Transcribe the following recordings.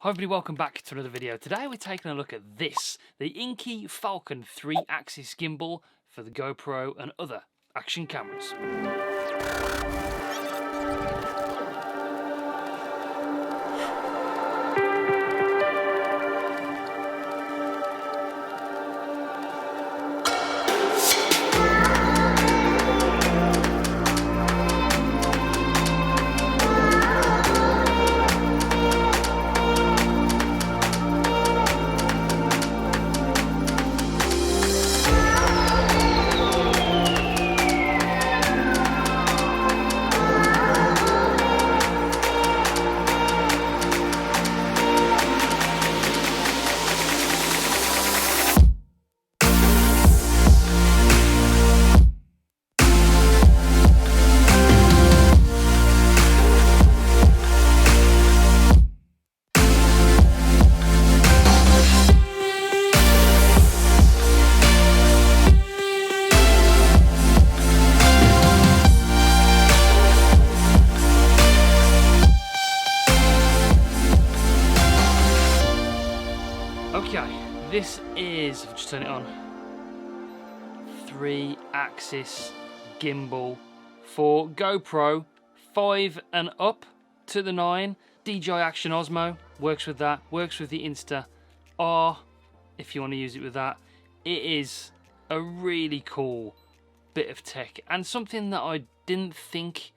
Hi everybody, welcome back to another video. Today we're taking a look at this, the Inkee Falcon 3-axis gimbal for the GoPro and other action cameras. Okay, this is, just turn it on, 3-axis gimbal for GoPro 5 and up to the 9. DJI Action Osmo works with that, works with the Insta360 if you want to use it with that. It is a really cool bit of tech and something that I didn't think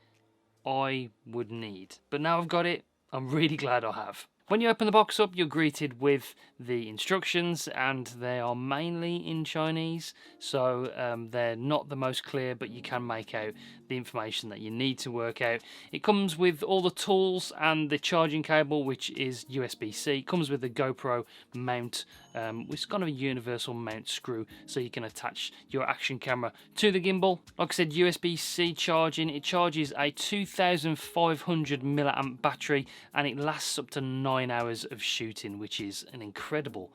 I would need. But now I've got it, I'm really glad I have. When you open the box up, you're greeted with the instructions, and they are mainly in Chinese, so they're not the most clear, but you can make out the information that you need to work out. It comes with all the tools and the charging cable, which is USB-C. It comes with the GoPro mount, which is kind of a universal mount screw, so you can attach your action camera to the gimbal. Like I said, USB-C charging. It charges a 2,500 milliamp battery, and it lasts up to 9 hours of shooting, which is an incredible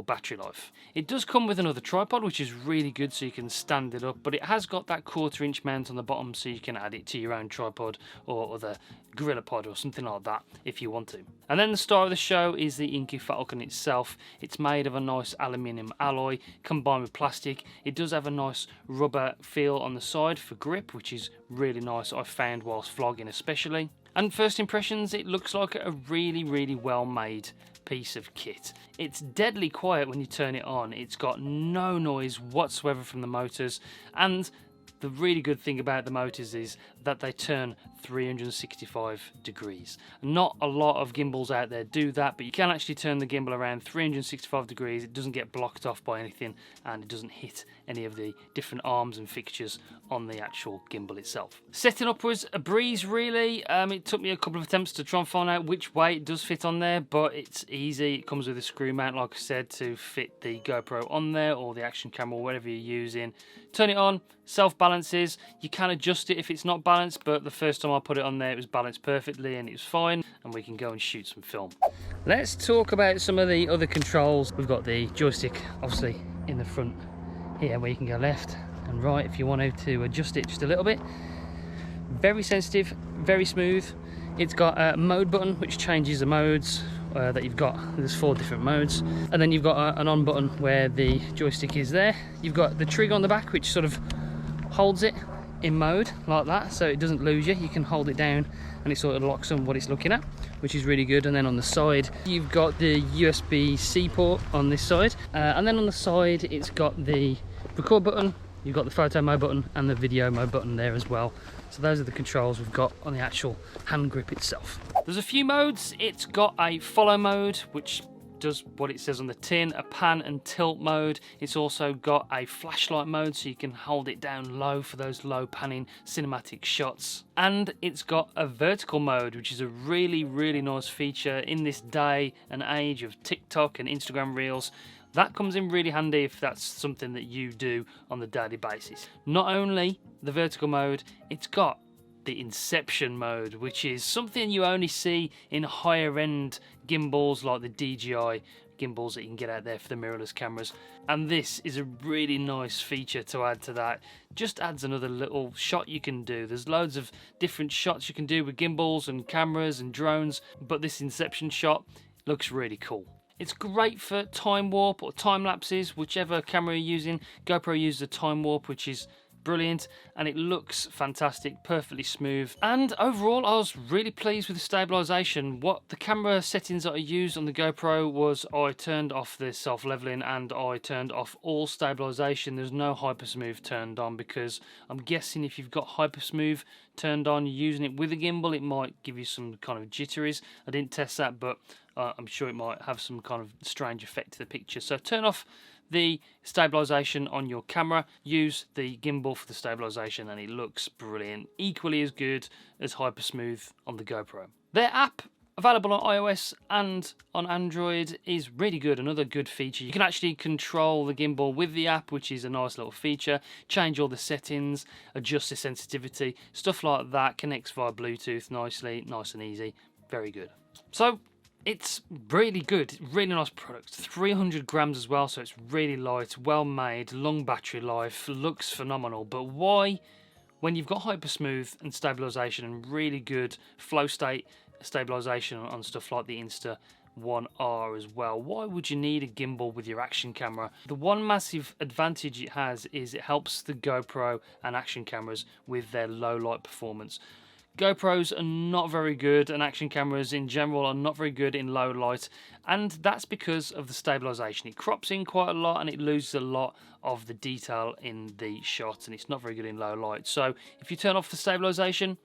battery life. It does come with another tripod, which is really good, so you can stand it up, but it has got that 1/4 inch mount on the bottom, so you can add it to your own tripod or other gorilla pod or something like that if you want to. And then the star of the show is the Inkee Falcon itself. It's made of a nice aluminium alloy combined with plastic. It does have a nice rubber feel on the side for grip, which is really nice, I found whilst vlogging especially. And first impressions, it looks like a really well made piece of kit. It's deadly quiet when you turn it on. It's got no noise whatsoever from the motors, and the really good thing about the motors is that they turn 365 degrees. Not a lot of gimbals out there do that, but you can actually turn the gimbal around 365 degrees. It doesn't get blocked off by anything, and it doesn't hit any of the different arms and fixtures on the actual gimbal itself. Setting up was a breeze, really. It took me a couple of attempts to try and find out which way it does fit on there, but it's easy. It comes with a screw mount, like I said, to fit the GoPro on there, or the action camera, or whatever you're using. Turn it on, self-balances. You can adjust it if it's not balanced, but the first time I put it on there, it was balanced perfectly and it was fine, and we can go and shoot some film. Let's talk about some of the other controls. We've got the joystick, obviously, in the front here, where you can go left and right if you wanted to adjust it just a little bit. Very sensitive, very smooth. It's got a mode button which changes the modes that you've got. There's 4 different modes, and then you've got an on button where the joystick is there. You've got the trigger on the back which sort of holds it in mode like that, so it doesn't lose you. You can hold it down and it sort of locks on what it's looking at, which is really good. And then on the side you've got the USB-C port on this side, and then on the side it's got the record button, you've got the photo mode button and the video mode button there as well. So those are the controls we've got on the actual hand grip itself. There's a few modes. It's got a follow mode, which does what it says on the tin, a pan and tilt mode. It's also got a flashlight mode, so you can hold it down low for those low panning cinematic shots. And it's got a vertical mode, which is a really nice feature in this day and age of TikTok and Instagram Reels. That comes in really handy if that's something that you do on the daily basis. Not only the vertical mode, it's got the inception mode, which is something you only see in higher end gimbals like the DJI gimbals that you can get out there for the mirrorless cameras. And this is a really nice feature to add to that. Just adds another little shot you can do. There's loads of different shots you can do with gimbals and cameras and drones, but this inception shot looks really cool. It's great for time warp or time lapses, whichever camera you're using. GoPro uses a time warp, which is brilliant, and it looks fantastic, perfectly smooth. And overall, I was really pleased with the stabilization. What the camera settings that I used on the GoPro was I turned off the self-leveling and I turned off all stabilization. There's no hypersmooth turned on, because I'm guessing if you've got hypersmooth turned on, you're using it with a gimbal, it might give you some kind of jitteries. I didn't test that, but I'm sure it might have some kind of strange effect to the picture. So turn off the stabilization on your camera, use the gimbal for the stabilization, and it looks brilliant. Equally as good as hypersmooth on the GoPro. Their app, available on iOS and on Android, is really good. Another good feature. You can actually control the gimbal with the app, which is a nice little feature. Change all the settings, adjust the sensitivity, stuff like that. Connects via Bluetooth nicely, nice and easy. Very good. So it's really good, really nice product. 300 grams as well, so it's really light, well made, long battery life, looks phenomenal. But why, when you've got hypersmooth and stabilization and really good flow state stabilization on stuff like the Insta1R as well, why would you need a gimbal with your action camera? The one massive advantage it has is it helps the GoPro and action cameras with their low light performance. GoPros are not very good, and action cameras in general are not very good in low light, and that's because of the stabilization. It crops in quite a lot and it loses a lot of the detail in the shot, and it's not very good in low light. So if you turn off the stabilization,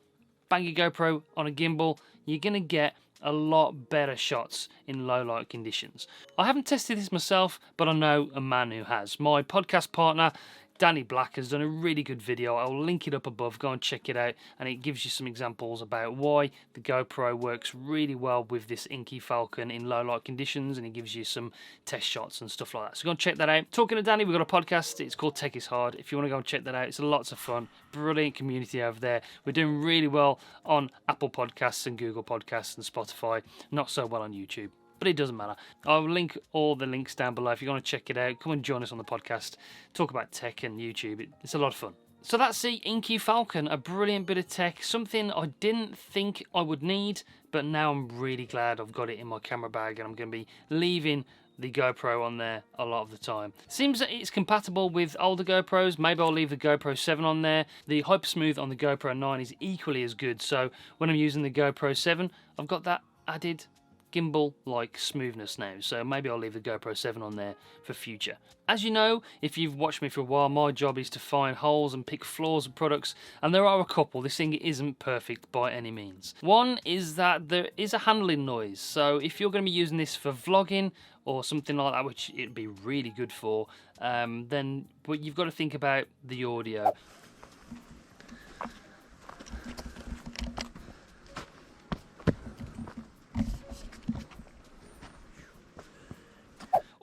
bang your GoPro on a gimbal, you're going to get a lot better shots in low light conditions. I haven't tested this myself, but I know a man who has. My podcast partner Danny Black has done a really good video. I'll link it up above, go and check it out, and it gives you some examples about why the GoPro works really well with this Inkee Falcon in low light conditions, and it gives you some test shots and stuff like that. So go and check that out. Talking to Danny, we've got a podcast, it's called Tech is Hard. If you want to go and check that out, it's lots of fun. Brilliant community over there. We're doing really well on Apple Podcasts and Google Podcasts and Spotify, not so well on YouTube. But it doesn't matter. I'll link all the links down below. If you want to check it out, come and join us on the podcast. Talk about tech and YouTube. It's a lot of fun. So that's the Inkee Falcon, a brilliant bit of tech. Something I didn't think I would need, but now I'm really glad I've got it in my camera bag, and I'm going to be leaving the GoPro on there a lot of the time. Seems that it's compatible with older GoPros. Maybe I'll leave the GoPro 7 on there. The hypersmooth on the GoPro 9 is equally as good. So when I'm using the GoPro 7, I've got that added gimbal-like smoothness now, so maybe I'll leave the GoPro 7 on there for future. As you know, if you've watched me for a while, my job is to find holes and pick flaws of products, and there are a couple. This thing isn't perfect by any means. One is that there is a handling noise, so if you're going to be using this for vlogging or something like that, which it'd be really good for, then but you've got to think about the audio.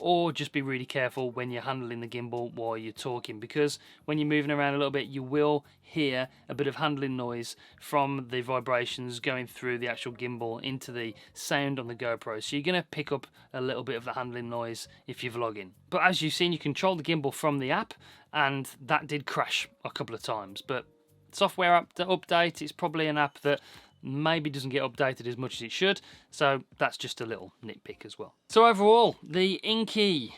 Or just be really careful when you're handling the gimbal while you're talking, because when you're moving around a little bit, you will hear a bit of handling noise from the vibrations going through the actual gimbal into the sound on the GoPro. So you're going to pick up a little bit of the handling noise if you're vlogging. But as you've seen, you control the gimbal from the app, and that did crash a couple of times. But software update, it's probably an app that maybe doesn't get updated as much as it should, so that's just a little nitpick as well. So overall, the Inkee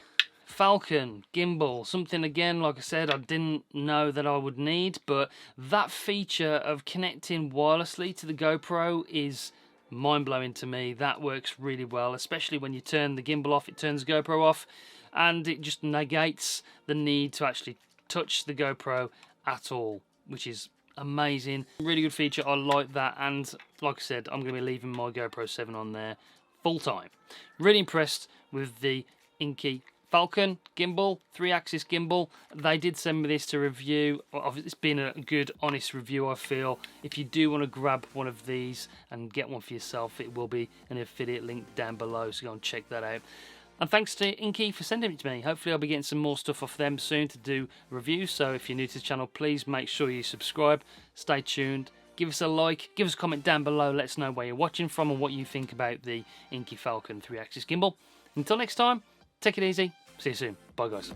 Falcon Gimbal, something again, like I said, I didn't know that I would need, but that feature of connecting wirelessly to the GoPro is mind-blowing to me. That works really well, especially when you turn the gimbal off, it turns the GoPro off, and it just negates the need to actually touch the GoPro at all, which is amazing. Really good feature. I like that, and like I said, I'm going to be leaving my GoPro 7 on there full time. Really impressed with the Inkee Falcon Gimbal, 3-axis gimbal. They did send me this to review. It's been a good, honest review, I feel. If you do want to grab one of these and get one for yourself, it will be an affiliate link down below, so go and check that out. And thanks to Inkee for sending it to me. Hopefully I'll be getting some more stuff off them soon to do reviews. So if you're new to the channel, please make sure you subscribe. Stay tuned. Give us a like. Give us a comment down below. Let us know where you're watching from and what you think about the Inkee Falcon 3-axis gimbal. Until next time, take it easy. See you soon. Bye, guys.